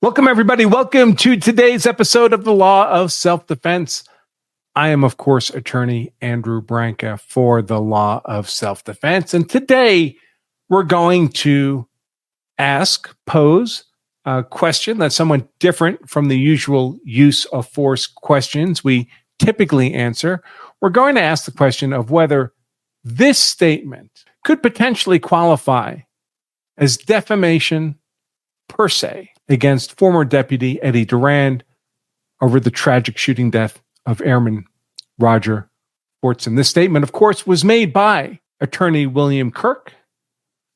Welcome, everybody. Welcome to today's episode of the Law of Self-Defense. I am, of course, Attorney Andrew Branca for the Law of Self-Defense. And today we're going to pose a question that's somewhat different from the usual use of force questions we typically answer. We're going to ask the question of whether this statement could potentially qualify as defamation per se against former Deputy Eddie Duran over the tragic shooting death of Airman Roger Fortson. This statement, of course, was made by Attorney William Kirk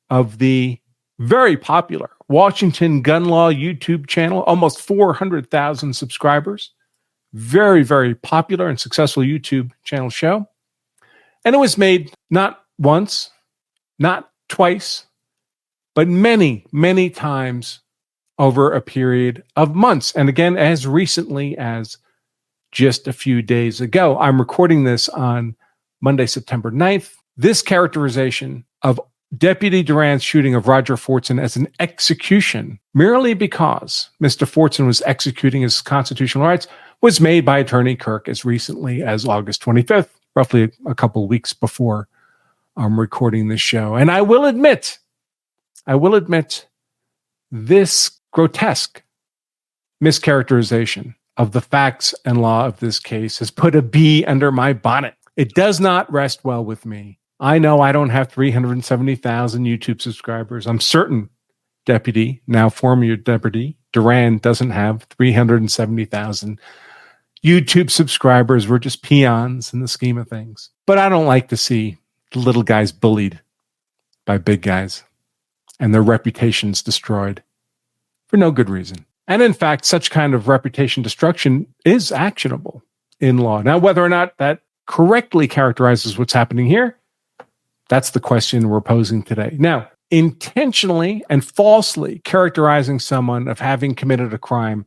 of the very popular Washington Gun Law YouTube channel, almost 400,000 subscribers. Very, very popular and successful YouTube channel show. And it was made not once, not twice, but many, many times over a period of months. And again, as recently as just a few days ago. I'm recording this on Monday, September 9th. This characterization of Deputy Duran's shooting of Roger Fortson as an execution, merely because Mr. Fortson was executing his constitutional rights, was made by Attorney Kirk as recently as August 25th, roughly a couple of weeks before I'm recording this show. And I will admit, this grotesque mischaracterization of the facts and law of this case has put a bee under my bonnet. It does not rest well with me. I know I don't have 370,000 YouTube subscribers. I'm certain Deputy, now former Deputy, Duran doesn't have 370,000 YouTube subscribers. We're just peons in the scheme of things. But I don't like to see the little guys bullied by big guys and their reputations destroyed for no good reason. And in fact, such kind of reputation destruction is actionable in law. Now, whether or not that correctly characterizes what's happening here, that's the question we're posing today. Now, intentionally and falsely characterizing someone of having committed a crime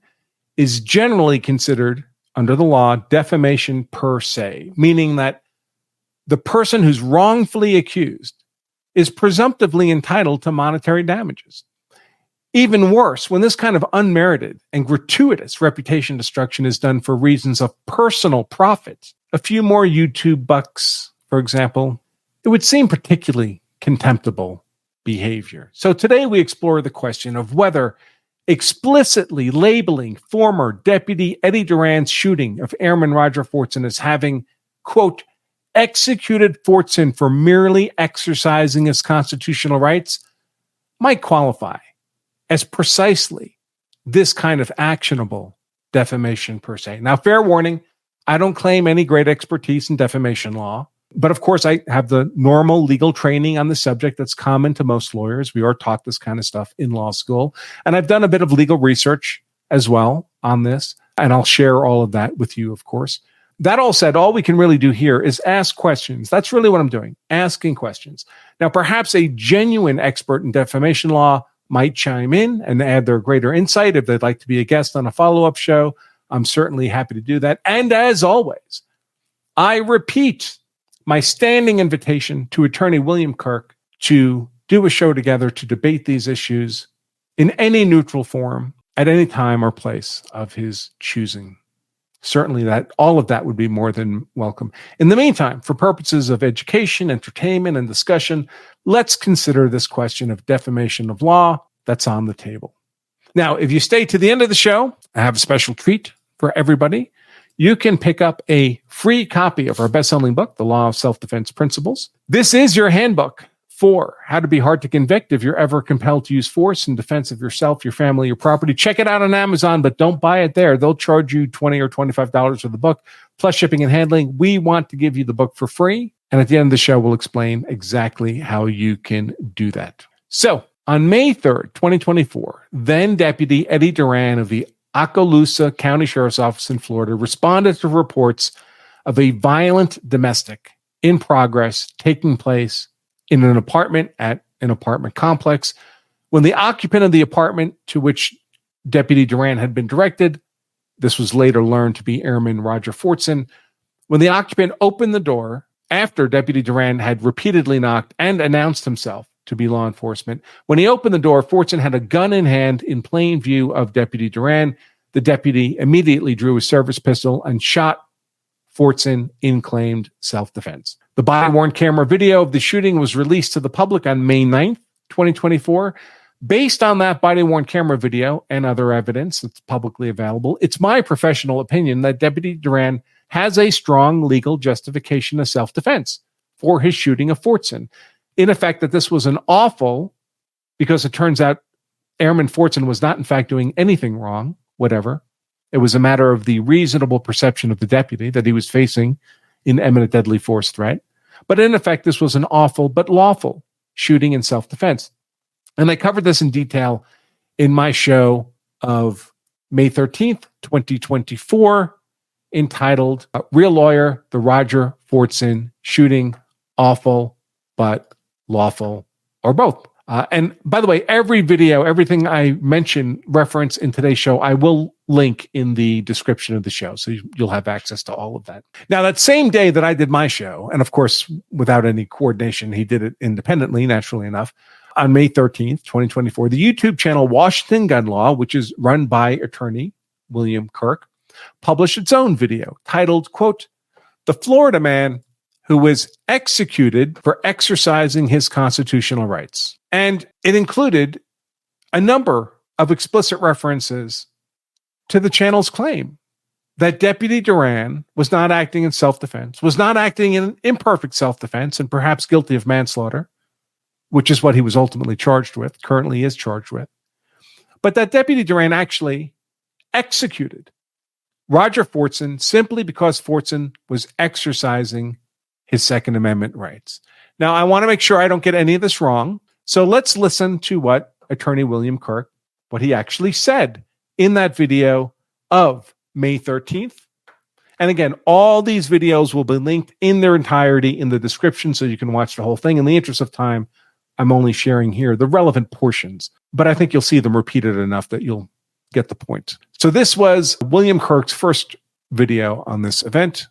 is generally considered, under the law, defamation per se, meaning that the person who's wrongfully accused is presumptively entitled to monetary damages. Even worse, when this kind of unmerited and gratuitous reputation destruction is done for reasons of personal profit, a few more YouTube bucks, for example, it would seem particularly contemptible behavior. So today we explore the question of whether explicitly labeling former Deputy Eddie Duran's shooting of Airman Roger Fortson as having, quote, executed Fortson for merely exercising his constitutional rights might qualify as precisely this kind of actionable defamation per se. Now, fair warning, I don't claim any great expertise in defamation law, but of course I have the normal legal training on the subject that's common to most lawyers. We are taught this kind of stuff in law school. And I've done a bit of legal research as well on this, and I'll share all of that with you, of course. That all said, all we can really do here is ask questions. That's really what I'm doing, asking questions. Now, perhaps a genuine expert in defamation law might chime in and add their greater insight. If they'd like to be a guest on a follow-up show, I'm certainly happy to do that. And as always, I repeat my standing invitation to Attorney William Kirk to do a show together to debate these issues in any neutral forum at any time or place of his choosing. Certainly all of that would be more than welcome. In the meantime, for purposes of education, entertainment, and discussion, let's consider this question of defamation of law that's on the table. Now, if you stay to the end of the show, I have a special treat for everybody. You can pick up a free copy of our best-selling book, The Law of Self-Defense Principles. This is your handbook for how to be hard to convict if you're ever compelled to use force in defense of yourself, your family, your property. Check it out on Amazon, but don't buy it there. They'll charge you $20 or $25 for the book, plus shipping and handling. We want to give you the book for free. And at the end of the show, we'll explain exactly how you can do that. So on May 3rd, 2024, then Deputy Eddie Duran of the Okaloosa County Sheriff's Office in Florida responded to reports of a violent domestic in progress taking place in an apartment at an apartment complex. When the occupant of the apartment to which Deputy Duran had been directed, this was later learned to be Airman Roger Fortson, when the occupant opened the door after Deputy Duran had repeatedly knocked and announced himself to be law enforcement. When he opened the door, Fortson had a gun in hand in plain view of Deputy Duran. The deputy immediately drew his service pistol and shot Fortson in claimed self-defense. The body-worn camera video of the shooting was released to the public on May 9th, 2024. Based on that body-worn camera video and other evidence that's publicly available, it's my professional opinion that Deputy Duran has a strong legal justification of self-defense for his shooting of Fortson. In effect, that this was an awful, because it turns out Airman Fortson was not in fact doing anything wrong, whatever. It was a matter of the reasonable perception of the deputy that he was facing an imminent deadly force threat. But in effect, this was an awful but lawful shooting in self-defense. And I covered this in detail in my show of May 13th, 2024, entitled Real Lawyer, the Roger Fortson Shooting, Awful but Lawful, or Both. And by the way, every video, everything I mention, reference in today's show, I will link in the description of the show. So you'll have access to all of that. Now, that same day that I did my show, and of course, without any coordination, he did it independently, naturally enough, on May 13th, 2024, the YouTube channel Washington Gun Law, which is run by Attorney William Kirk, published its own video titled, quote, "The Florida Man Who Was Executed for Exercising His Constitutional Rights." And it included a number of explicit references to the channel's claim that Deputy Duran was not acting in self-defense, was not acting in imperfect self-defense, and perhaps guilty of manslaughter, which is what he was ultimately charged with, currently is charged with, but that Deputy Duran actually executed Roger Fortson simply because Fortson was exercising his Second Amendment rights. Now, I want to make sure I don't get any of this wrong, so let's listen to what Attorney William Kirk, what he actually said in that video of May 13th. And again, all these videos will be linked in their entirety in the description so you can watch the whole thing. In the interest of time, I'm only sharing here the relevant portions, but I think you'll see them repeated enough that you'll get the point. So this was William Kirk's first video on this event,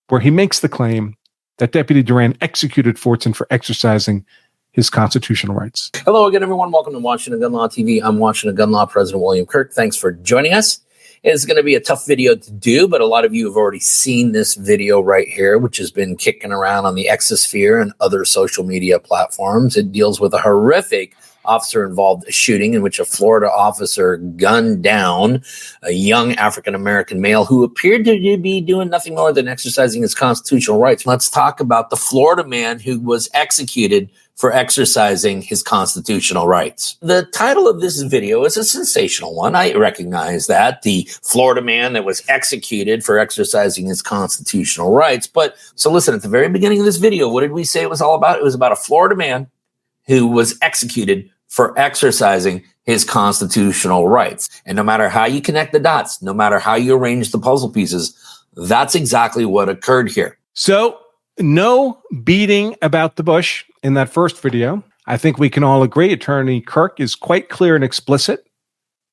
where he makes the claim that Deputy Duran executed Fortson for exercising his constitutional rights. Hello again, everyone. Welcome to Washington Gun Law TV. I'm Washington Gun Law President William Kirk. Thanks for joining us. It's going to be a tough video to do, but a lot of you have already seen this video right here, which has been kicking around on the Exosphere and other social media platforms. It deals with a horrific officer-involved shooting in which a Florida officer gunned down a young African-American male who appeared to be doing nothing more than exercising his constitutional rights. Let's talk about the Florida man who was executed for exercising his constitutional rights. The title of this video is a sensational one. I recognize that. The Florida man that was executed for exercising his constitutional rights. But so listen, at the very beginning of this video, what did we say it was all about? It was about a Florida man who was executed for exercising his constitutional rights. And no matter how you connect the dots, no matter how you arrange the puzzle pieces, that's exactly what occurred here. So no beating about the bush in that first video. I think we can all agree Attorney Kirk is quite clear and explicit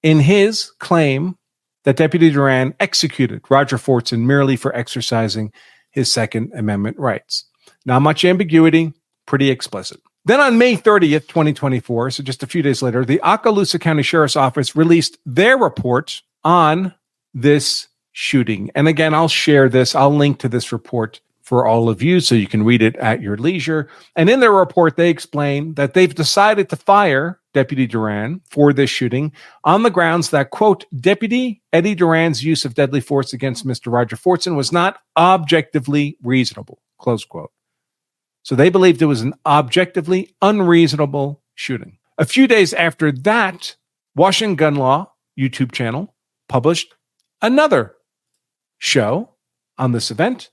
in his claim that Deputy Duran executed Roger Fortson merely for exercising his Second Amendment rights. Not much ambiguity, pretty explicit. Then on May 30th, 2024, so just a few days later, the Okaloosa County Sheriff's Office released their report on this shooting. And again, I'll share this. I'll link to this report for all of you so you can read it at your leisure. And in their report, they explain that they've decided to fire Deputy Duran for this shooting on the grounds that, quote, Deputy Eddie Duran's use of deadly force against Mr. Roger Fortson was not objectively reasonable, close quote. So they believed it was an objectively unreasonable shooting. A few days after that, Washington Gun Law YouTube channel published another show on this event,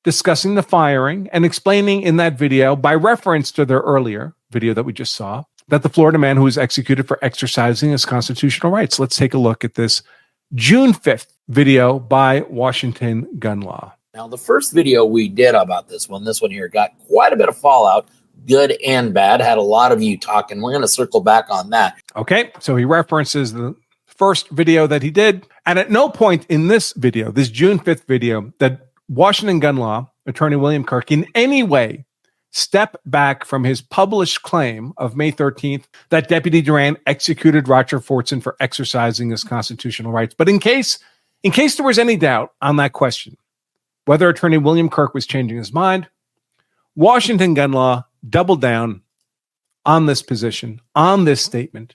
discussing the firing and explaining in that video, by reference to their earlier video that we just saw, that the Florida man who was executed for exercising his constitutional rights. Let's take a look at this June 5th video by Washington Gun Law. Now, the first video we did about this one here, got quite a bit of fallout, good and bad, had a lot of you talking. We're going to circle back on that. Okay, so he references the first video that he did, and at no point in this video, this June 5th video, that Washington Gun Law Attorney William Kirk in any way step back from his published claim of May 13th that Deputy Duran executed Roger Fortson for exercising his constitutional rights. But in case there was any doubt on that question, whether Attorney William Kirk was changing his mind, Washington gun law doubled down on this position, on this statement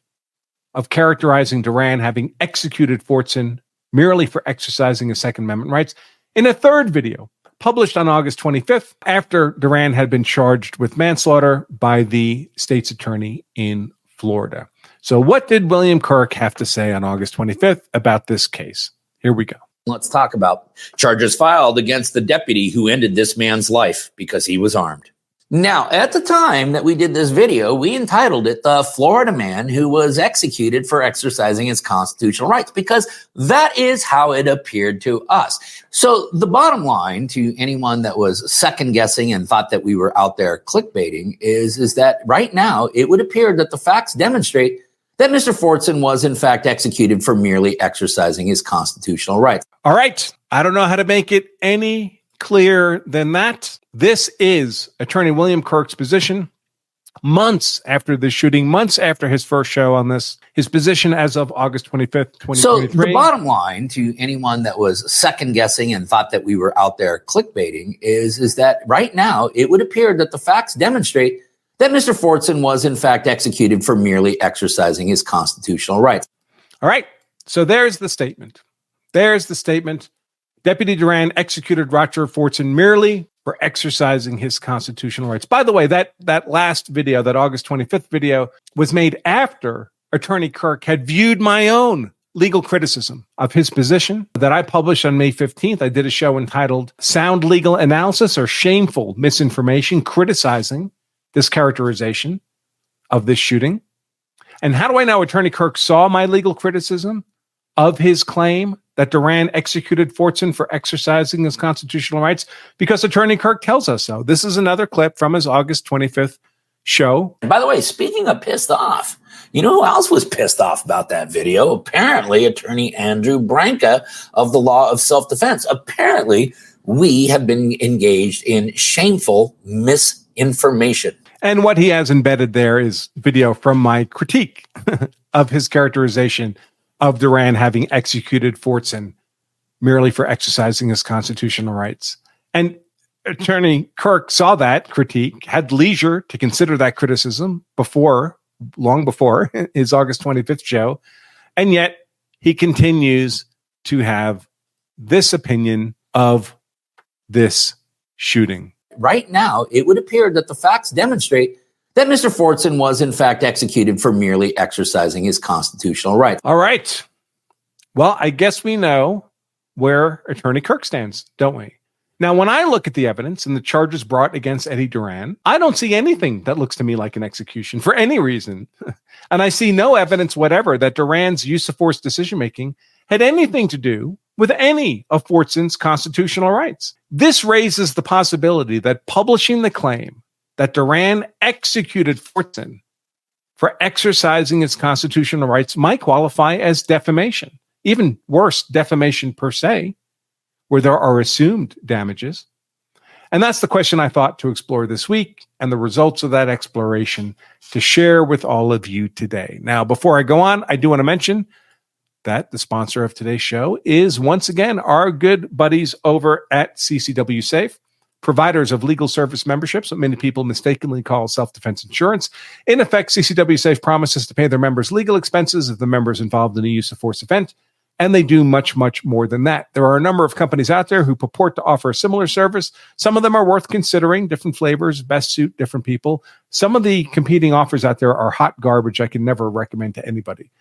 of characterizing Duran having executed Fortson merely for exercising his Second Amendment rights in a third video published on August 25th after Duran had been charged with manslaughter by the state's attorney in Florida. So what did William Kirk have to say on August 25th about this case? Here we go. Let's talk about charges filed against the deputy who ended this man's life because he was armed. Now, at the time that we did this video, we entitled it The Florida Man Who Was Executed for Exercising His Constitutional Rights, because that is how it appeared to us. So the bottom line to anyone that was second guessing and thought that we were out there clickbaiting is that right now it would appear that the facts demonstrate that Mr. Fortson was in fact executed for merely exercising his constitutional rights. All right. I don't know how to make it any clearer than that. This is Attorney William Kirk's position months after the shooting, months after his first show on this, his position as of August 25th, 2023. So the bottom line to anyone that was second guessing and thought that we were out there clickbaiting is that right now it would appear that the facts demonstrate that Mr. Fortson was in fact executed for merely exercising his constitutional rights. All right. So there's the statement. There's the statement. Deputy Duran executed Roger Fortson merely for exercising his constitutional rights. By the way, that last video, that August 25th video, was made after Attorney Kirk had viewed my own legal criticism of his position that I published on May 15th. I did a show entitled Sound Legal Analysis or Shameful Misinformation, criticizing this characterization of this shooting. And how do I know Attorney Kirk saw my legal criticism of his claim that Duran executed Fortson for exercising his constitutional rights? Because Attorney Kirk tells us so. This is another clip from his August 25th show. And by the way, speaking of pissed off, you know who else was pissed off about that video? Apparently, Attorney Andrew Branca of the Law of Self-Defense. Apparently, we have been engaged in shameful misinformation. And what he has embedded there is video from my critique of his characterization of Duran having executed Fortson merely for exercising his constitutional rights. And Attorney Kirk saw that critique, had leisure to consider that criticism long before his August 25th show, and yet he continues to have this opinion of this shooting. Right now, it would appear that the facts demonstrate that Mr. Fortson was in fact executed for merely exercising his constitutional rights. All right. Well, I guess we know where Attorney Kirk stands, don't we? Now, when I look at the evidence and the charges brought against Eddie Duran, I don't see anything that looks to me like an execution for any reason. And I see no evidence whatever that Duran's use of force decision-making had anything to do with any of Fortson's constitutional rights. This raises the possibility that publishing the claim that Duran executed Fortson for exercising his constitutional rights might qualify as defamation. Even worse, defamation per se, where there are assumed damages. And that's the question I thought to explore this week, and the results of that exploration to share with all of you today. Now, before I go on, I do want to mention that the sponsor of today's show is, once again, our good buddies over at CCW Safe, providers of legal service memberships, what many people mistakenly call self-defense insurance. In effect, CCW Safe promises to pay their members' legal expenses if the member is involved in a use of force event, and they do much, much more than that. There are a number of companies out there who purport to offer a similar service. Some of them are worth considering, different flavors, best suit different people. Some of the competing offers out there are hot garbage I can never recommend to anybody.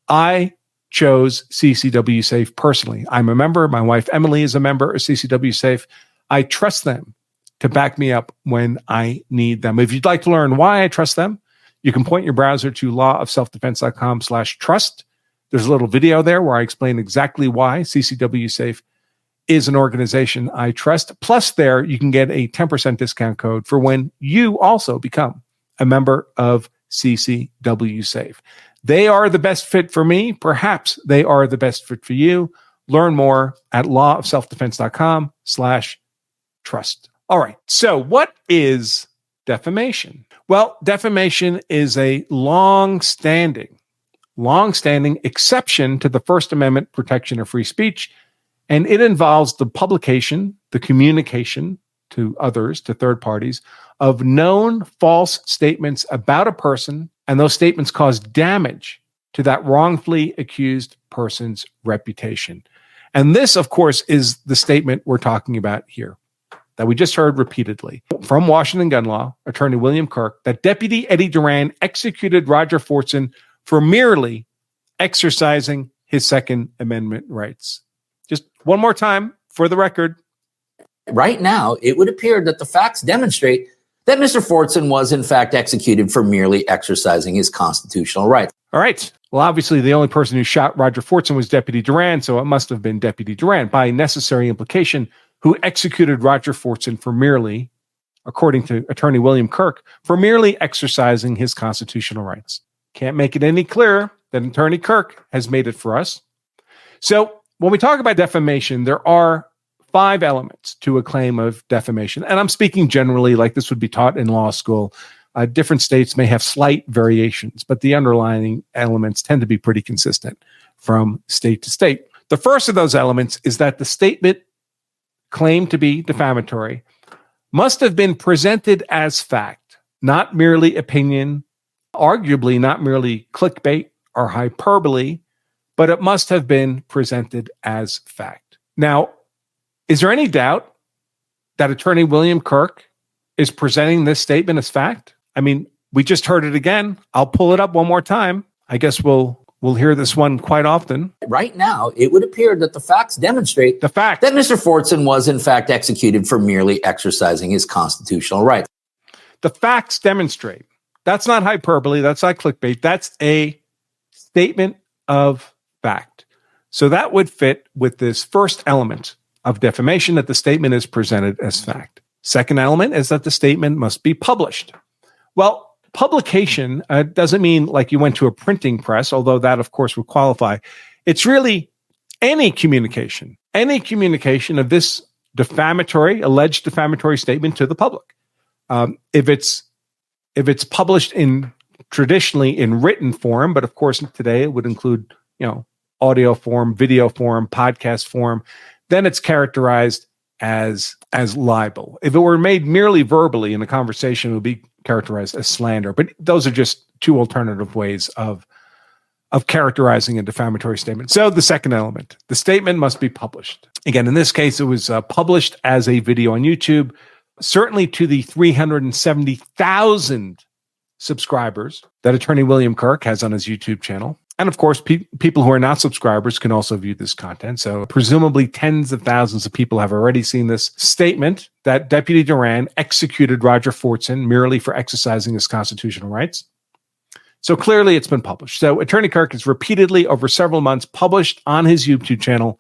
I chose CCW Safe personally. I'm a member. My wife, Emily, is a member of CCW Safe. I trust them to back me up when I need them. If you'd like to learn why I trust them, you can point your browser to lawofselfdefense.com/trust. There's a little video there where I explain exactly why CCW Safe is an organization I trust. Plus, there you can get a 10% discount code for when you also become a member of CCW Safe. They are the best fit for me. Perhaps they are the best fit for you. Learn more at lawofselfdefense.com/trust. All right. So what is defamation? Well, defamation is a long-standing exception to the First Amendment protection of free speech, and it involves the publication, the communication to others, to third parties, of known false statements about a person, and those statements cause damage to that wrongfully accused person's reputation. And this, of course, is the statement we're talking about here that we just heard repeatedly from Washington Gun Law, Attorney William Kirk, that Deputy Eddie Duran executed Roger Fortson for merely exercising his Second Amendment rights. Just one more time for the record. Right now, it would appear that the facts demonstrate that Mr. Fortson was in fact executed for merely exercising his constitutional rights. All right. Well, obviously, the only person who shot Roger Fortson was Deputy Duran, so it must have been Deputy Duran, by necessary implication, who executed Roger Fortson for merely, according to Attorney William Kirk, for merely exercising his constitutional rights. Can't make it any clearer than Attorney Kirk has made it for us. So when we talk about defamation, there are 5 elements to a claim of defamation. And I'm speaking generally like this would be taught in law school. Different states may have slight variations, but the underlying elements tend to be pretty consistent from state to state. The first of those elements is that the statement claimed to be defamatory must have been presented as fact, not merely opinion, arguably not merely clickbait or hyperbole, but it must have been presented as fact. Now, is there any doubt that Attorney William Kirk is presenting this statement as fact? I mean, we just heard it again. I'll pull it up one more time. I guess we'll hear this one quite often. Right now, it would appear that the facts demonstrate the fact that Mr. Fortson was in fact executed for merely exercising his constitutional rights. The facts demonstrate. That's not hyperbole. That's not clickbait. That's a statement of fact. So that would fit with this first element of defamation, that the statement is presented as fact. Second element is that the statement must be published. Well, publication doesn't mean like you went to a printing press, although that, of course, would qualify. It's really any communication of this alleged defamatory statement to the public. If it's published traditionally in written form, but of course today it would include, audio form, video form, podcast form, then it's characterized as libel. If it were made merely verbally in a conversation, it would be characterized as slander. But those are just 2 alternative ways of characterizing a defamatory statement. So the second element, the statement must be published. Again, in this case, it was published as a video on YouTube, certainly to the 370,000 subscribers that Attorney William Kirk has on his YouTube channel. And of course, people who are not subscribers can also view this content. So presumably tens of thousands of people have already seen this statement that Deputy Duran executed Roger Fortson merely for exercising his constitutional rights. So clearly it's been published. So Attorney Kirk has repeatedly over several months published on his YouTube channel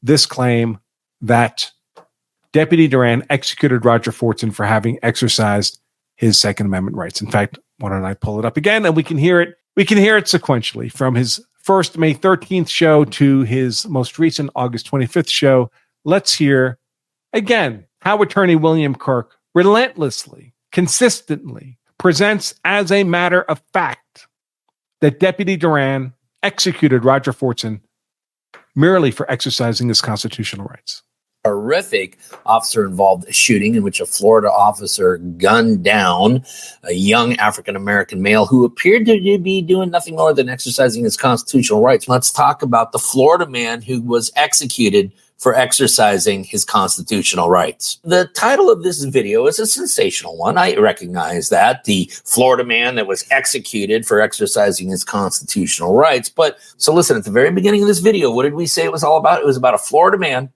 this claim that Deputy Duran executed Roger Fortson for having exercised his Second Amendment rights. In fact, why don't I pull it up again and we can hear it. We can hear it sequentially from his first May 13th show to his most recent August 25th show. Let's hear again how Attorney William Kirk relentlessly, consistently presents as a matter of fact that Deputy Duran executed Roger Fortson merely for exercising his constitutional rights. Horrific officer-involved shooting in which a Florida officer gunned down a young African-American male who appeared to be doing nothing more than exercising his constitutional rights. Let's talk about the Florida man who was executed for exercising his constitutional rights. The title of this video is a sensational one. I recognize that. The Florida man that was executed for exercising his constitutional rights. But so listen, at the very beginning of this video, what did we say it was all about? It was about a Florida man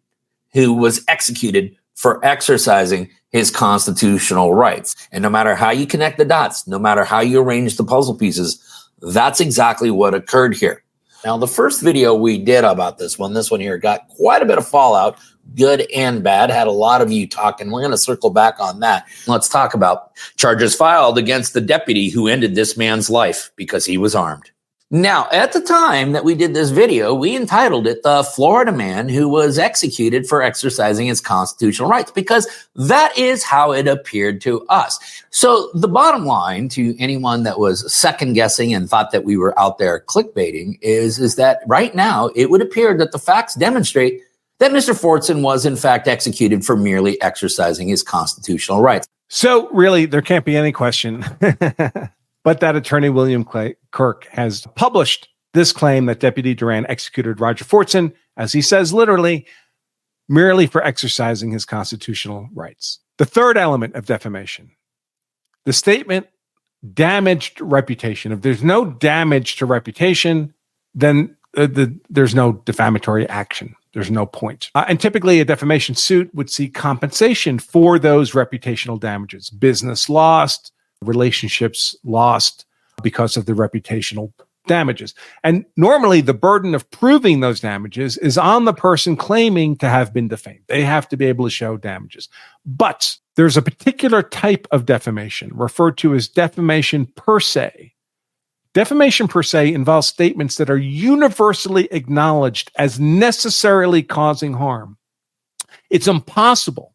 who was executed for exercising his constitutional rights. And no matter how you connect the dots, no matter how you arrange the puzzle pieces, that's exactly what occurred here. Now, the first video we did about this one here got quite a bit of fallout, good and bad, had a lot of you talking. We're going to circle back on that. Let's talk about charges filed against the deputy who ended this man's life because he was armed. Now, at the time that we did this video, we entitled it "The Florida Man Who Was Executed for Exercising His Constitutional Rights," because that is how it appeared to us. So the bottom line to anyone that was second guessing and thought that we were out there clickbaiting is that right now it would appear that the facts demonstrate that Mr. Fortson was in fact executed for merely exercising his constitutional rights. So really, there can't be any question but that Attorney William Kirk has published this claim that Deputy Duran executed Roger Fortson, as he says literally, merely for exercising his constitutional rights. The third element of defamation, the statement damaged reputation. If there's no damage to reputation, then there's no defamatory action. There's no point. And typically a defamation suit would seek compensation for those reputational damages. Business lost, relationships lost because of the reputational damages. And normally the burden of proving those damages is on the person claiming to have been defamed. They have to be able to show damages. But there's a particular type of defamation referred to as defamation per se. Defamation per se involves statements that are universally acknowledged as necessarily causing harm. It's impossible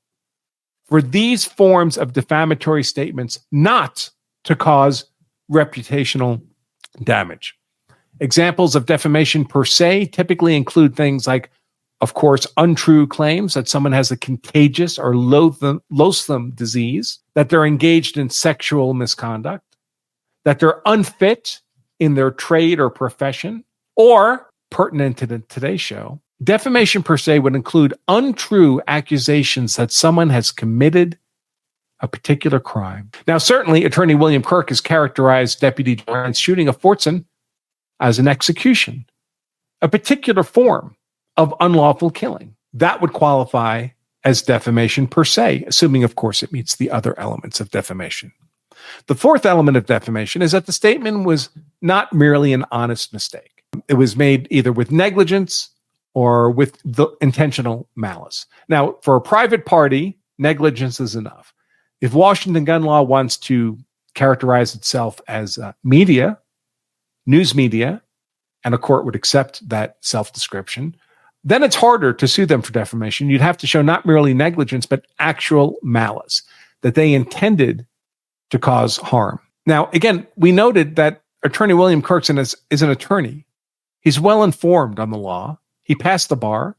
for these forms of defamatory statements not to cause reputational damage. Examples of defamation per se typically include things like, of course, untrue claims that someone has a contagious or loathsome disease, that they're engaged in sexual misconduct, that they're unfit in their trade or profession, or, pertinent to today's show, defamation per se would include untrue accusations that someone has committed a particular crime. Now, certainly, Attorney William Kirk has characterized Deputy Duran's shooting of Fortson as an execution, a particular form of unlawful killing. That would qualify as defamation per se, assuming, of course, it meets the other elements of defamation. The fourth element of defamation is that the statement was not merely an honest mistake. It was made either with negligence or with the intentional malice. Now, for a private party, negligence is enough. If Washington gun law wants to characterize itself as media, news media, and a court would accept that self-description, then it's harder to sue them for defamation. You'd have to show not merely negligence, but actual malice, that they intended to cause harm. Now, again, we noted that Attorney William Kirk is an attorney. He's well informed on the law. He passed the bar,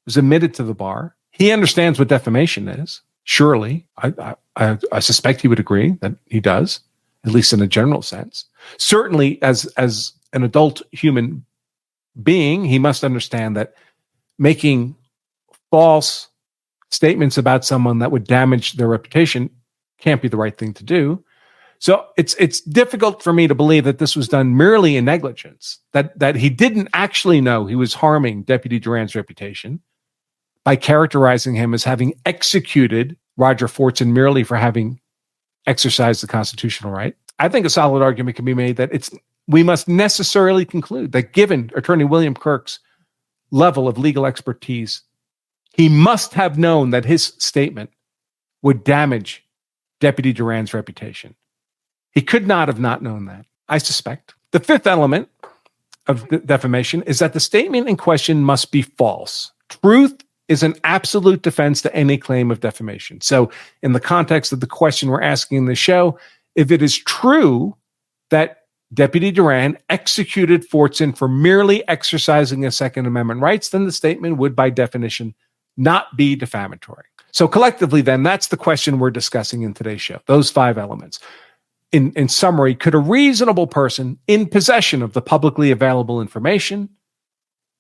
was admitted to the bar. He understands what defamation is. Surely, I suspect he would agree that he does, at least in a general sense. Certainly, as an adult human being, he must understand that making false statements about someone that would damage their reputation can't be the right thing to do. So it's difficult for me to believe that this was done merely in negligence, that he didn't actually know he was harming Deputy Duran's reputation by characterizing him as having executed Roger Fortson merely for having exercised the constitutional right. I think a solid argument can be made that we must necessarily conclude that given Attorney William Kirk's level of legal expertise, he must have known that his statement would damage Deputy Duran's reputation. He could not have not known that, I suspect. The fifth element of defamation is that the statement in question must be false. Truth is an absolute defense to any claim of defamation. So in the context of the question we're asking in the show, if it is true that Deputy Duran executed Fortson for merely exercising his Second Amendment rights, then the statement would, by definition, not be defamatory. So collectively, then, that's the question we're discussing in today's show, those five elements. In summary, could a reasonable person in possession of the publicly available information,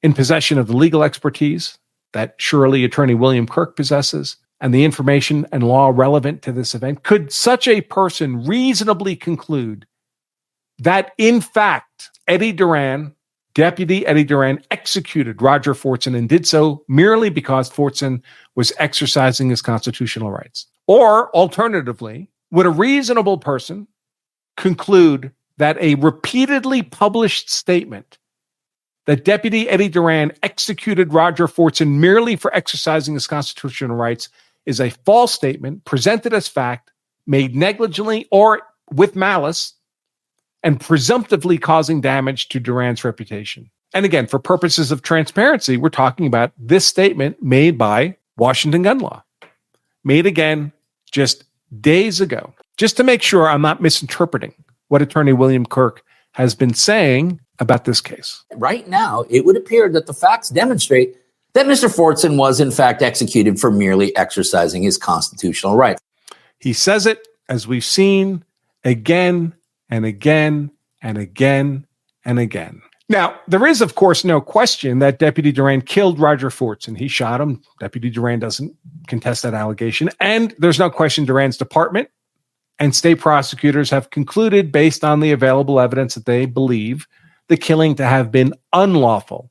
in possession of the legal expertise that surely Attorney William Kirk possesses, and the information and law relevant to this event, could such a person reasonably conclude that, in fact, Deputy Eddie Duran executed Roger Fortson and did so merely because Fortson was exercising his constitutional rights? Or, alternatively, would a reasonable person conclude that a repeatedly published statement that Deputy Eddie Duran executed Roger Fortson merely for exercising his constitutional rights is a false statement presented as fact, made negligently or with malice, and presumptively causing damage to Duran's reputation. And again, for purposes of transparency, we're talking about this statement made by Washington Gun Law, made again just days ago, just to make sure I'm not misinterpreting what Attorney William Kirk has been saying about this case. Right now, it would appear that the facts demonstrate that Mr. Fortson was in fact executed for merely exercising his constitutional rights. He says it, as we've seen, again and again and again and again. Now, there is, of course, no question that Deputy Duran killed Roger Fortson. He shot him. Deputy Duran doesn't contest that allegation. And there's no question Duran's department and state prosecutors have concluded, based on the available evidence, that they believe the killing to have been unlawful.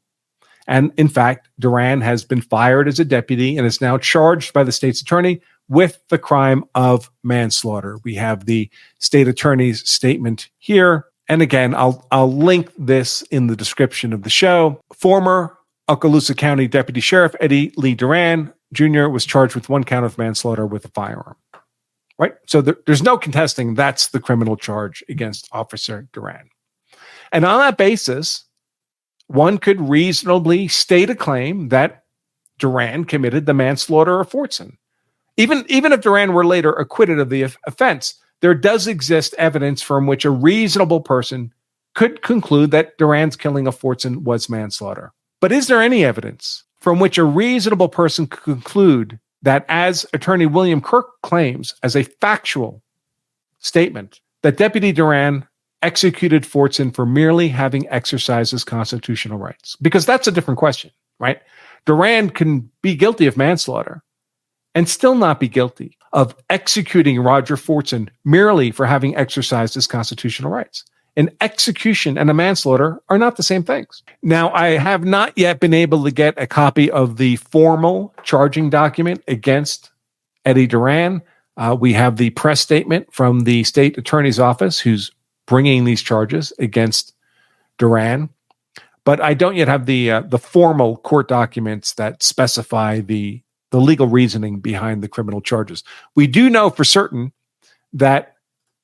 And in fact, Duran has been fired as a deputy and is now charged by the state's attorney with the crime of manslaughter. We have the state attorney's statement here. And again, I'll link this in the description of the show. Former Okaloosa County Deputy Sheriff Eddie Lee Duran Jr. was charged with 1 count of manslaughter with a firearm. Right? So there's no contesting that's the criminal charge against Officer Duran. And on that basis, one could reasonably state a claim that Duran committed the manslaughter of Fortson. Even if Duran were later acquitted of the offense, there does exist evidence from which a reasonable person could conclude that Duran's killing of Fortson was manslaughter. But is there any evidence from which a reasonable person could conclude that, as Attorney William Kirk claims as a factual statement, that Deputy Duran executed Fortson for merely having exercised his constitutional rights? Because that's a different question, right? Duran can be guilty of manslaughter and still not be guilty of executing Roger Fortson merely for having exercised his constitutional rights. An execution and a manslaughter are not the same things. Now, I have not yet been able to get a copy of the formal charging document against Eddie Duran. We have the press statement from the state attorney's office who's bringing these charges against Duran. But I don't yet have the formal court documents that specify the legal reasoning behind the criminal charges. We do know for certain that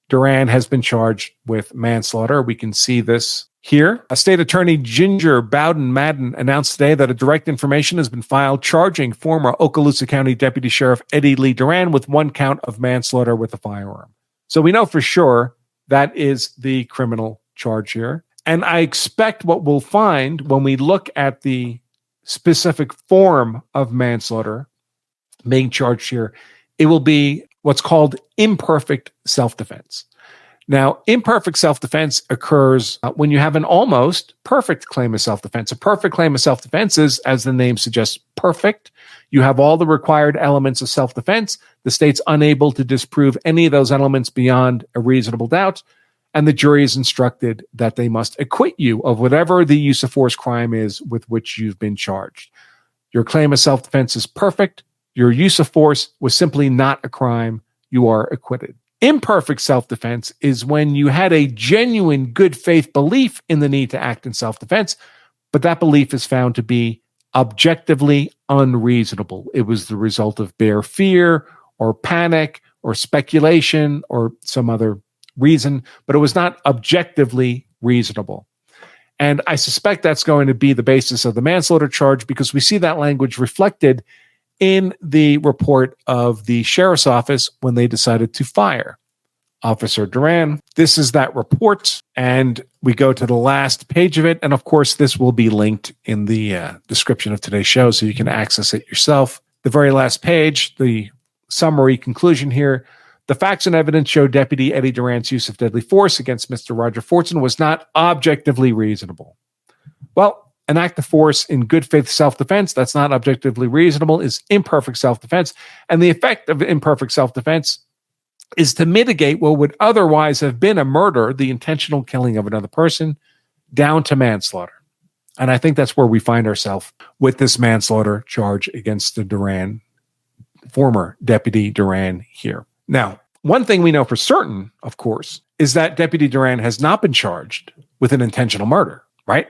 Duran has been charged with manslaughter. We can see this here. A state attorney, Ginger Bowden Madden, announced today that a direct information has been filed charging former Okaloosa County Deputy Sheriff Eddie Lee Duran with 1 count of manslaughter with a firearm. So we know for sure that is the criminal charge here. And I expect what we'll find when we look at the specific form of manslaughter being charged here, it will be what's called imperfect self-defense. Now, imperfect self-defense occurs when you have an almost perfect claim of self-defense. A perfect claim of self-defense is, as the name suggests, perfect. You have all the required elements of self-defense. The state's unable to disprove any of those elements beyond a reasonable doubt, and the jury is instructed that they must acquit you of whatever the use of force crime is with which you've been charged. Your claim of self-defense is perfect. Your use of force was simply not a crime. You are acquitted. Imperfect self-defense is when you had a genuine good faith belief in the need to act in self-defense, but that belief is found to be objectively unreasonable. It was the result of bare fear or panic or speculation or some other reason, but it was not objectively reasonable. And I suspect that's going to be the basis of the manslaughter charge, because we see that language reflected in the report of the sheriff's office when they decided to fire Officer Duran. This is that report, and we go to the last page of it. And of course, this will be linked in the description of today's show, so you can access it yourself. The very last page, the summary conclusion here: the facts and evidence show Deputy Eddie Duran's use of deadly force against Mr. Roger Fortson was not objectively reasonable. Well, an act of force in good faith self-defense that's not objectively reasonable is imperfect self-defense. And the effect of imperfect self-defense is to mitigate what would otherwise have been a murder, the intentional killing of another person, down to manslaughter. And I think that's where we find ourselves with this manslaughter charge against the Duran, former Deputy Duran here. Now, one thing we know for certain, of course, is that Deputy Duran has not been charged with an intentional murder, right?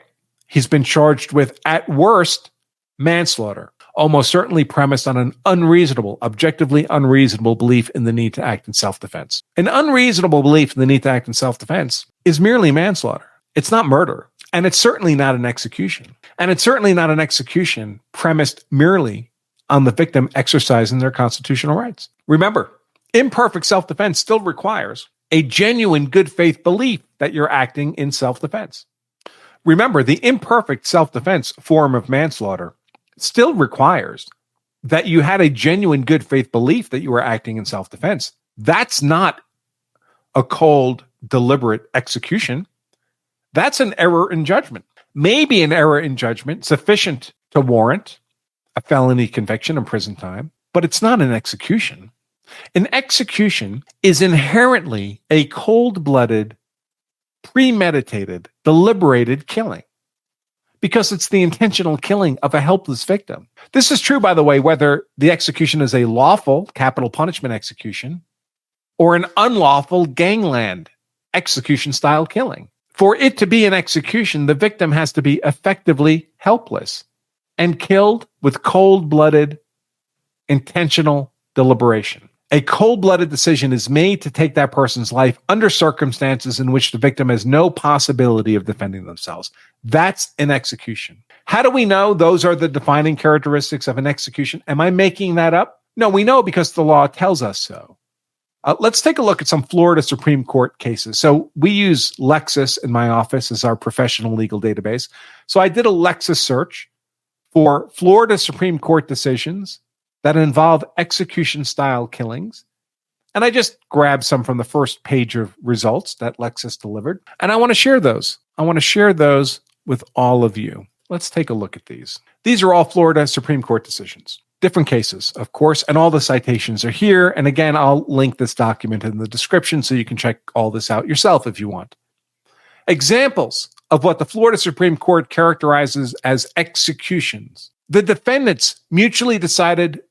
He's been charged with, at worst, manslaughter. almost certainly premised on an objectively unreasonable belief in the need to act in self-defense. An unreasonable belief in the need to act in self-defense is merely manslaughter. It's not murder. And it's certainly not an execution. And it's certainly not an execution premised merely on the victim exercising their constitutional rights. Remember, imperfect self-defense still requires a genuine good faith belief that you're acting in self-defense. Remember, the imperfect self-defense form of manslaughter still requires that you had a genuine good faith belief that you were acting in self-defense. That's not a cold, deliberate execution. That's an error in judgment. Maybe an error in judgment sufficient to warrant a felony conviction and prison time, but it's not an execution. An execution is inherently a cold-blooded, premeditated, deliberated killing, because it's the intentional killing of a helpless victim. This is true, by the way, whether the execution is a lawful capital punishment execution or an unlawful gangland execution-style killing. For it to be an execution, the victim has to be effectively helpless and killed with cold-blooded, intentional deliberation. A cold-blooded decision is made to take that person's life under circumstances in which the victim has no possibility of defending themselves. That's an execution. How do we know those are the defining characteristics of an execution? Am I making that up? No, we know because the law tells us so. Let's take a look at some Florida Supreme Court cases. So we use Lexis in my office as our professional legal database. So I did a Lexis search for Florida Supreme Court decisions that involve execution-style killings. And I just grabbed some from the first page of results that Lexis delivered. And I want to share those. I want to share those with all of you. Let's take a look at these. These are all Florida Supreme Court decisions. Different cases, of course, and all the citations are here. And again, I'll link this document in the description so you can check all this out yourself if you want. Examples of what the Florida Supreme Court characterizes as executions. The defendants mutually decided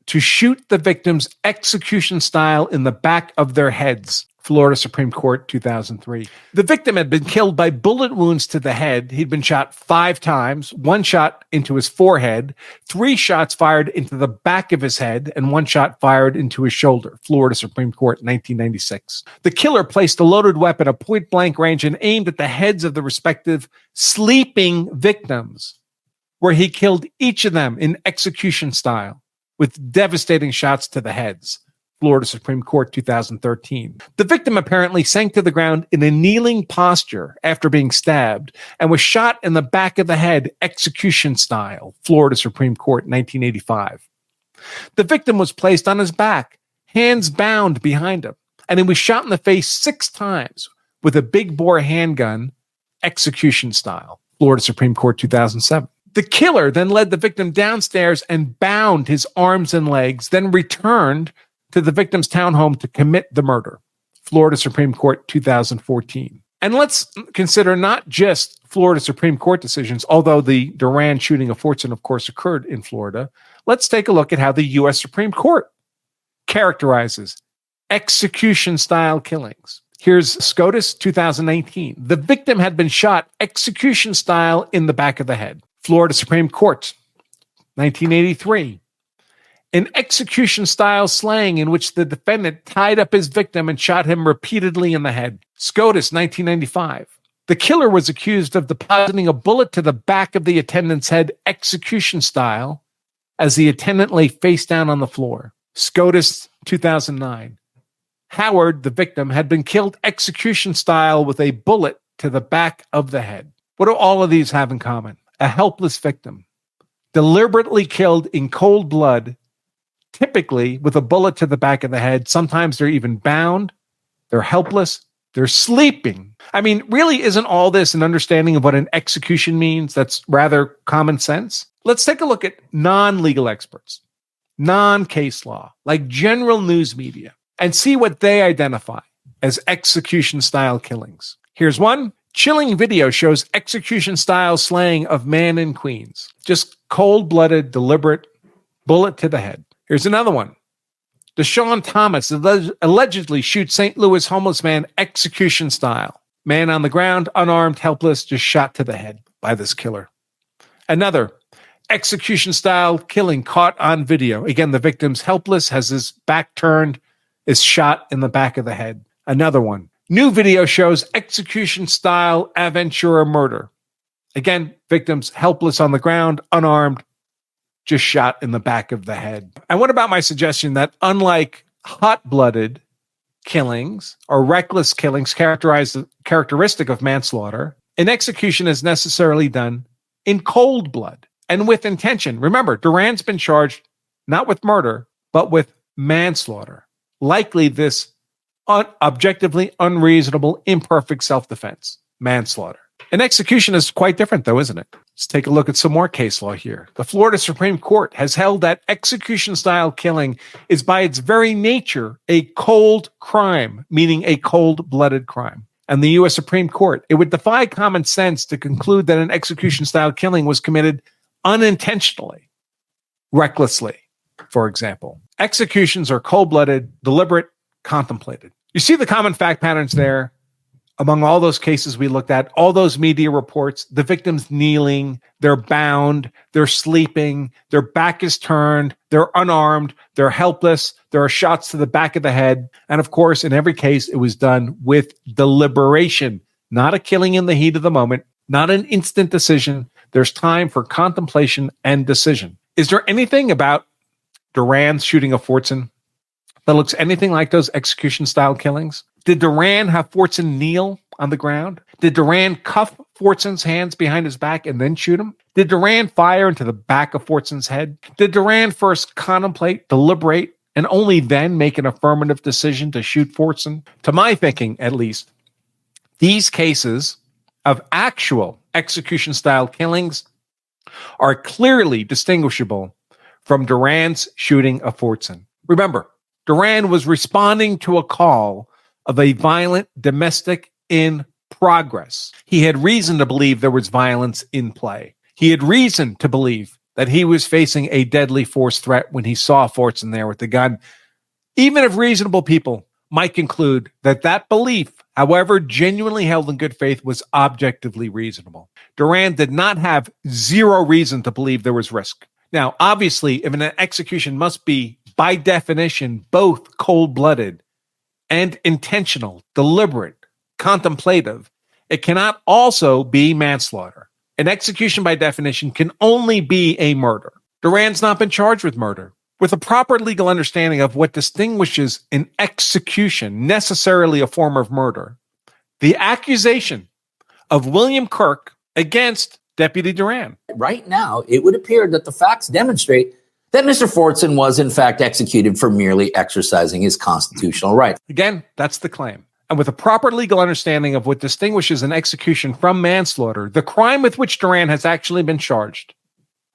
to shoot the victims execution style in the back of their heads. Florida Supreme Court, 2003. The victim had been killed by bullet wounds to the head. He'd been shot 5 times, 1 shot into his forehead, 3 shots fired into the back of his head, and 1 shot fired into his shoulder. Florida Supreme Court, 1996. The killer placed a loaded weapon at point-blank range and aimed at the heads of the respective sleeping victims, where he killed each of them in execution style with devastating shots to the heads. Florida Supreme Court, 2013. The victim apparently sank to the ground in a kneeling posture after being stabbed and was shot in the back of the head, execution style. Florida Supreme Court, 1985. The victim was placed on his back, hands bound behind him, and he was shot in the face 6 times with a big bore handgun, execution style. Florida Supreme Court, 2007. The killer then led the victim downstairs and bound his arms and legs, then returned to the victim's townhome to commit the murder. Florida Supreme Court, 2014. And let's consider not just Florida Supreme Court decisions, although the Duran shooting of Fortson, of course, occurred in Florida. Let's take a look at how the U.S. Supreme Court characterizes execution-style killings. Here's SCOTUS, 2019. The victim had been shot execution style in the back of the head. Florida Supreme Court, 1983. An execution-style slaying in which the defendant tied up his victim and shot him repeatedly in the head. SCOTUS, 1995. The killer was accused of depositing a bullet to the back of the attendant's head execution style as the attendant lay face down on the floor. SCOTUS, 2009. Howard, the victim, had been killed execution style with a bullet to the back of the head. What do all of these have in common? A helpless victim, deliberately killed in cold blood, typically with a bullet to the back of the head. Sometimes they're even bound. They're helpless. They're sleeping. I mean, really, isn't all this an understanding of what an execution means? That's rather common sense. Let's take a look at non-legal experts, non-case law, like general news media, and see what they identify as execution-style killings. Here's one. Chilling video shows execution-style slaying of man in Queens. Just cold-blooded, deliberate, bullet to the head. Here's another one. Deshaun Thomas allegedly shoots St. Louis homeless man execution style. Man on the ground, unarmed, helpless, just shot to the head by this killer. Another. execution-style killing caught on video. Again, the victim's helpless, has his back turned, is shot in the back of the head. Another one. New video shows execution-style Aventura murder. Again, victim's helpless on the ground, unarmed, just shot in the back of the head. And what about my suggestion that unlike hot-blooded killings or reckless killings characteristic of manslaughter, an execution is necessarily done in cold blood and with intention. Remember, Duran's been charged not with murder, but with manslaughter. Likely this objectively unreasonable, imperfect self-defense, manslaughter. An execution is quite different, though, isn't it? Let's take a look at some more case law here. The Florida Supreme Court has held that execution-style killing is by its very nature a cold crime, meaning a cold-blooded crime. And the U.S. Supreme Court, it would defy common sense to conclude that an execution-style killing was committed unintentionally, recklessly, for example. Executions are cold-blooded, deliberate, contemplated. You see the common fact patterns there? Among all those cases we looked at, all those media reports, the victim's kneeling, they're bound, they're sleeping, their back is turned, they're unarmed, they're helpless, there are shots to the back of the head. And of course, in every case, it was done with deliberation, not a killing in the heat of the moment, not an instant decision. There's time for contemplation and decision. Is there anything about Duran's shooting of Fortson that looks anything like those execution-style killings? Did Duran have Fortson kneel on the ground? Did Duran cuff Fortson's hands behind his back and then shoot him? Did Duran fire into the back of Fortson's head? Did Duran first contemplate, deliberate, and only then make an affirmative decision to shoot Fortson? To my thinking, at least, these cases of actual execution-style killings are clearly distinguishable from Duran's shooting of Fortson. Remember, Duran was responding to a call of a violent domestic in progress. He had reason to believe there was violence in play. He had reason to believe that he was facing a deadly force threat when he saw Fortson there with the gun. Even if reasonable people might conclude that that belief, however genuinely held in good faith, was objectively reasonable. Duran did not have zero reason to believe there was risk. Now, obviously, if an execution must be, by definition, both cold-blooded and intentional, deliberate, contemplative, it cannot also be manslaughter. An execution, by definition, can only be a murder. Duran's not been charged with murder. With a proper legal understanding of what distinguishes an execution, necessarily a form of murder, the accusation of William Kirk against Deputy Duran. Right now, it would appear that the facts demonstrate that Mr. Fortson was, in fact, executed for merely exercising his constitutional right. Again, that's the claim. And with a proper legal understanding of what distinguishes an execution from manslaughter, the crime with which Duran has actually been charged,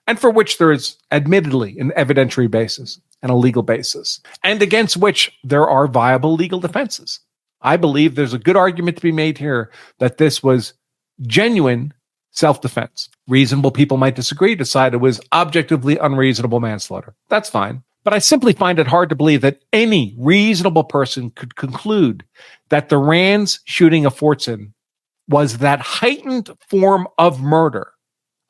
and for which there is admittedly an evidentiary basis and a legal basis, and against which there are viable legal defenses. I believe there's a good argument to be made here that this was genuine self-defense. Reasonable people might disagree, decide it was objectively unreasonable manslaughter. That's fine. But I simply find it hard to believe that any reasonable person could conclude that Duran's shooting of Fortson was that heightened form of murder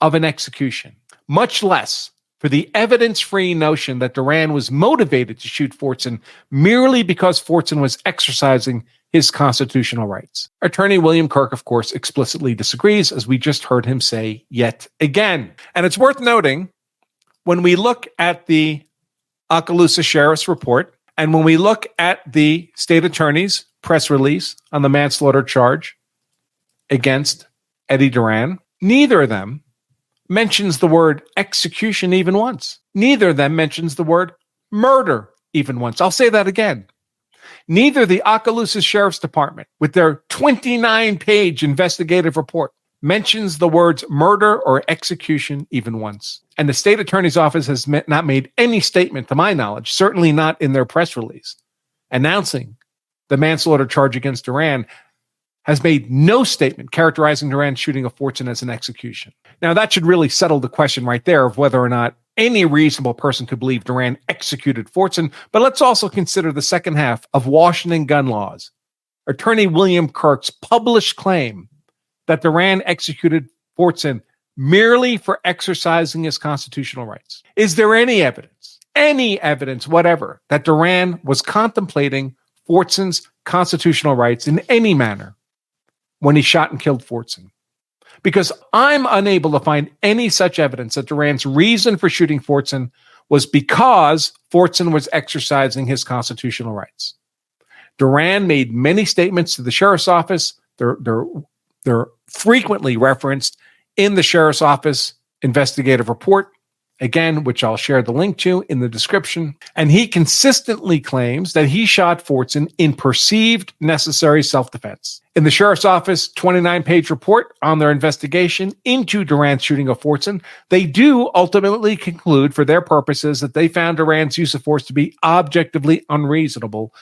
of an execution, much less for the evidence-free notion that Duran was motivated to shoot Fortson merely because Fortson was exercising his constitutional rights. Attorney William Kirk, of course, explicitly disagrees, as we just heard him say yet again. And it's worth noting, when we look at the Okaloosa Sheriff's report, and when we look at the state attorney's press release on the manslaughter charge against Eddie Duran, neither of them mentions the word execution even once. Neither of them mentions the word murder even once. I'll say that again. Neither the Okaloosa Sheriff's Department, with their 29-page investigative report, mentions the words murder or execution even once. And the state attorney's office has not made any statement, to my knowledge, certainly not in their press release, announcing the manslaughter charge against Duran, has made no statement characterizing Duran's shooting of Fortson as an execution. Now, that should really settle the question right there of whether or not any reasonable person could believe Duran executed Fortson. But let's also consider the second half of Washington gun laws. Attorney William Kirk's published claim that Duran executed Fortson merely for exercising his constitutional rights. Is there any evidence whatever, that Duran was contemplating Fortson's constitutional rights in any manner when he shot and killed Fortson? Because I'm unable to find any such evidence that Duran's reason for shooting Fortson was because Fortson was exercising his constitutional rights. Duran made many statements to the sheriff's office. They're frequently referenced in the sheriff's office investigative report, again, which I'll share the link to in the description. And he consistently claims that he shot Fortson in perceived necessary self-defense. In the sheriff's office 29-page report on their investigation into Duran's shooting of Fortson, they do ultimately conclude for their purposes that they found Duran's use of force to be objectively unreasonable.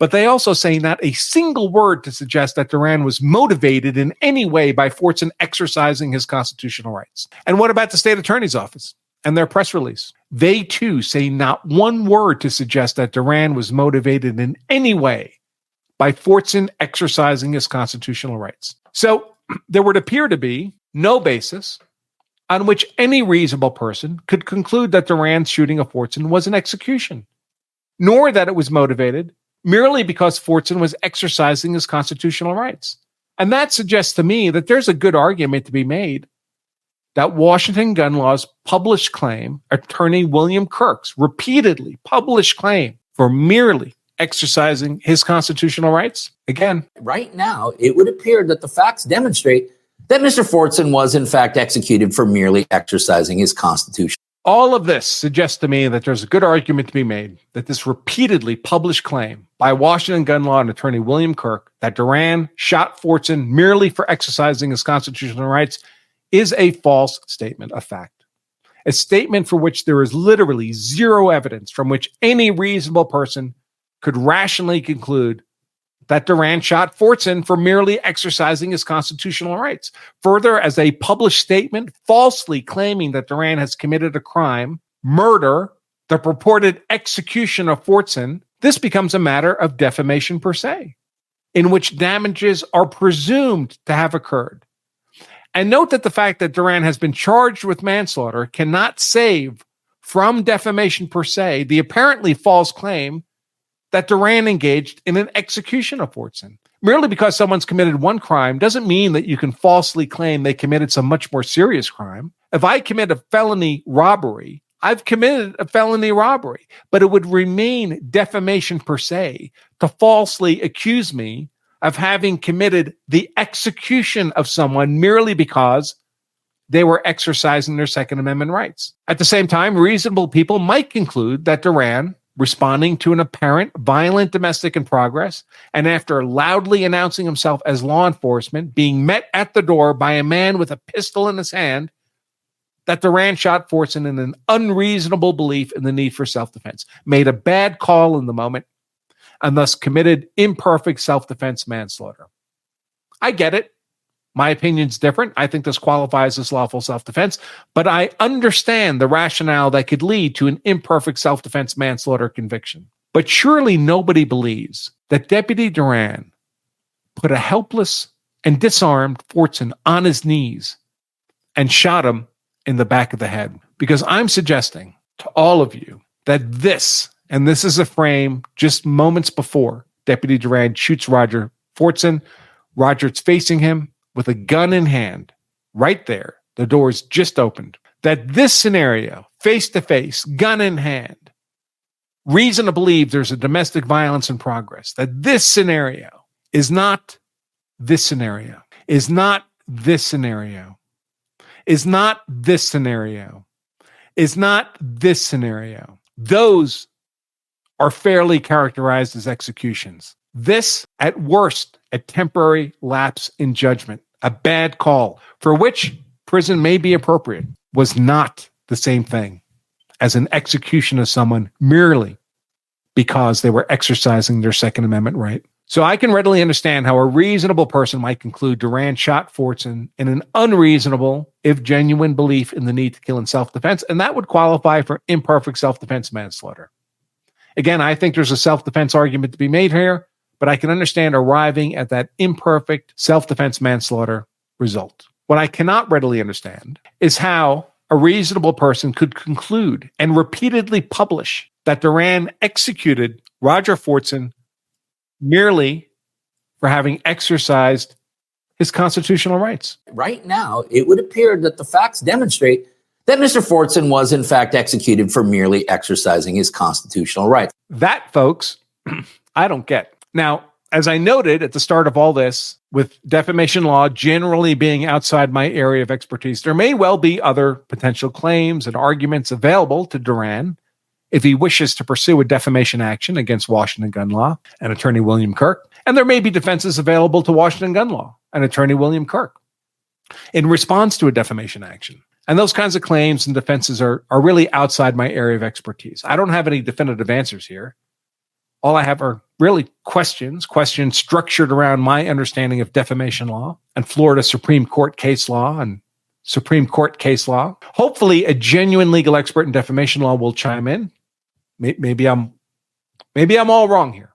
But they also say not a single word to suggest that Duran was motivated in any way by Fortson exercising his constitutional rights. And what about the state attorney's office and their press release? They too say not one word to suggest that Duran was motivated in any way by Fortson exercising his constitutional rights. So there would appear to be no basis on which any reasonable person could conclude that Duran's shooting of Fortson was an execution, nor that it was motivated merely because Fortson was exercising his constitutional rights. And that suggests to me that there's a good argument to be made that Washington gun law's published claim, Attorney William Kirk's repeatedly published claim for merely exercising his constitutional rights, again, right now, it would appear that the facts demonstrate that Mr. Fortson was in fact executed for merely exercising his constitution. All of this suggests to me that there's a good argument to be made that this repeatedly published claim by Washington gun law and Attorney William Kirk that Duran shot Fortson merely for exercising his constitutional rights is a false statement of fact. A statement for which there is literally zero evidence from which any reasonable person could rationally conclude that Duran shot Fortson for merely exercising his constitutional rights. Further, as a published statement falsely claiming that Duran has committed a crime, murder, the purported execution of Fortson, this becomes a matter of defamation per se, in which damages are presumed to have occurred. And note that the fact that Duran has been charged with manslaughter cannot save from defamation per se the apparently false claim that Duran engaged in an execution of Fortson. Merely because someone's committed one crime doesn't mean that you can falsely claim they committed some much more serious crime. If I commit a felony robbery, I've committed a felony robbery, but it would remain defamation per se to falsely accuse me of having committed the execution of someone merely because they were exercising their Second Amendment rights. At the same time, reasonable people might conclude that Duran, responding to an apparent violent domestic in progress, and after loudly announcing himself as law enforcement, being met at the door by a man with a pistol in his hand, that Duran shot Fortson in an unreasonable belief in the need for self-defense, made a bad call in the moment, and thus committed imperfect self-defense manslaughter. I get it. My opinion's different. I think this qualifies as lawful self-defense, but I understand the rationale that could lead to an imperfect self-defense manslaughter conviction. But surely nobody believes that Deputy Duran put a helpless and disarmed Fortson on his knees and shot him in the back of the head. Because I'm suggesting to all of you that this is a frame just moments before Deputy Duran shoots Roger Fortson. Roger's facing him with a gun in hand, right there. The door's just opened. That this scenario, face-to-face, gun in hand, reason to believe there's a domestic violence in progress. That this scenario is not this scenario, is not this scenario, is not this scenario, is not this scenario. Those are fairly characterized as executions. This, at worst, a temporary lapse in judgment, a bad call, for which prison may be appropriate, was not the same thing as an execution of someone merely because they were exercising their Second Amendment right. So I can readily understand how a reasonable person might conclude Duran shot Fortson in an unreasonable, if genuine, belief in the need to kill in self-defense, and that would qualify for imperfect self-defense manslaughter. Again, I think there's a self-defense argument to be made here, but I can understand arriving at that imperfect self-defense manslaughter result. What I cannot readily understand is how a reasonable person could conclude and repeatedly publish that Duran executed Roger Fortson merely for having exercised his constitutional rights. Right now, it would appear that the facts demonstrate that Mr. Fortson was in fact executed for merely exercising his constitutional rights. That, folks, I don't get. Now, as I noted at the start of all this, with defamation law generally being outside my area of expertise, there may well be other potential claims and arguments available to Duran if he wishes to pursue a defamation action against Washington gun law and Attorney William Kirk. And there may be defenses available to Washington gun law and Attorney William Kirk in response to a defamation action. And those kinds of claims and defenses are really outside my area of expertise. I don't have any definitive answers here. All I have are really questions structured around my understanding of defamation law and Florida Supreme Court case law and Supreme Court case law. Hopefully, a genuine legal expert in defamation law will chime in. Maybe I'm all wrong here.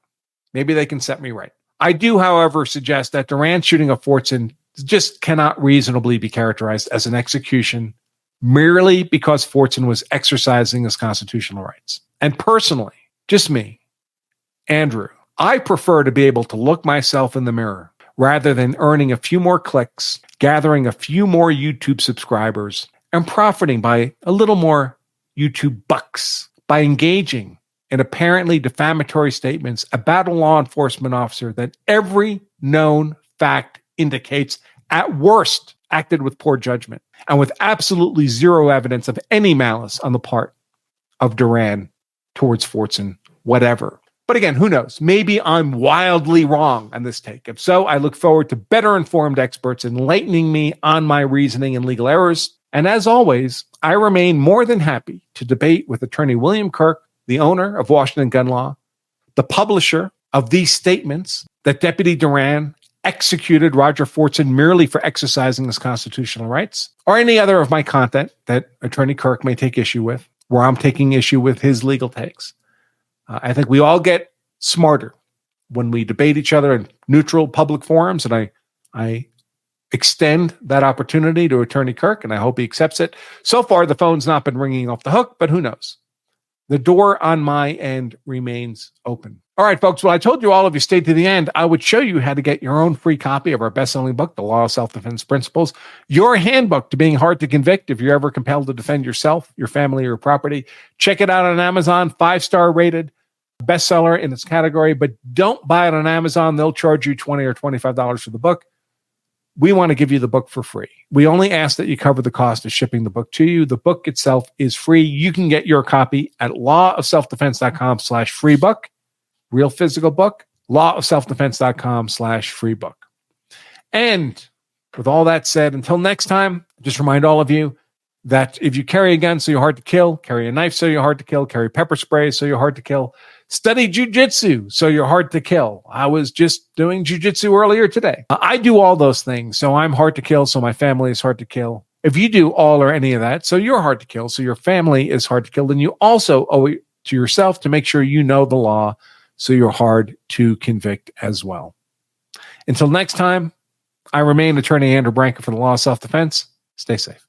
Maybe they can set me right. I do, however, suggest that Duran's shooting of Fortson just cannot reasonably be characterized as an execution merely because Fortson was exercising his constitutional rights. And personally, just me, Andrew, I prefer to be able to look myself in the mirror rather than earning a few more clicks, gathering a few more YouTube subscribers, and profiting by a little more YouTube bucks by engaging in apparently defamatory statements about a law enforcement officer that every known fact indicates, at worst, acted with poor judgment and with absolutely zero evidence of any malice on the part of Duran towards Fortson, whatever. But again, who knows? Maybe I'm wildly wrong on this take. If so, I look forward to better informed experts enlightening me on my reasoning and legal errors. And as always, I remain more than happy to debate with Attorney William Kirk, the owner of Washington Gun Law, the publisher of these statements that Deputy Duran executed Roger Fortson merely for exercising his constitutional rights, or any other of my content that Attorney Kirk may take issue with, where I'm taking issue with his legal takes. I think we all get smarter when we debate each other in neutral public forums, and I extend that opportunity to Attorney Kirk, and I hope he accepts it. So far, the phone's not been ringing off the hook, but who knows? The door on my end remains open. All right, folks, well, I told you all if you stayed to the end, I would show you how to get your own free copy of our best-selling book, The Law of Self-Defense Principles, your handbook to being hard to convict if you're ever compelled to defend yourself, your family, or your property. Check it out on Amazon, 5-star rated, bestseller in its category, but don't buy it on Amazon. They'll charge you $20 or $25 for the book. We want to give you the book for free. We only ask that you cover the cost of shipping the book to you. The book itself is free. You can get your copy at lawofselfdefense.com/free book. Real physical book, lawofselfdefense.com/free book. And with all that said, until next time, just remind all of you that if you carry a gun so you're hard to kill, carry a knife so you're hard to kill, carry pepper spray so you're hard to kill, study jujitsu so you're hard to kill. I was just doing jujitsu earlier today. I do all those things, so I'm hard to kill, so my family is hard to kill. If you do all or any of that, so you're hard to kill, so your family is hard to kill, then you also owe it to yourself to make sure you know the law so you're hard to convict as well. Until next time, I remain Attorney Andrew Branca for the Law of Self-Defense. Stay safe.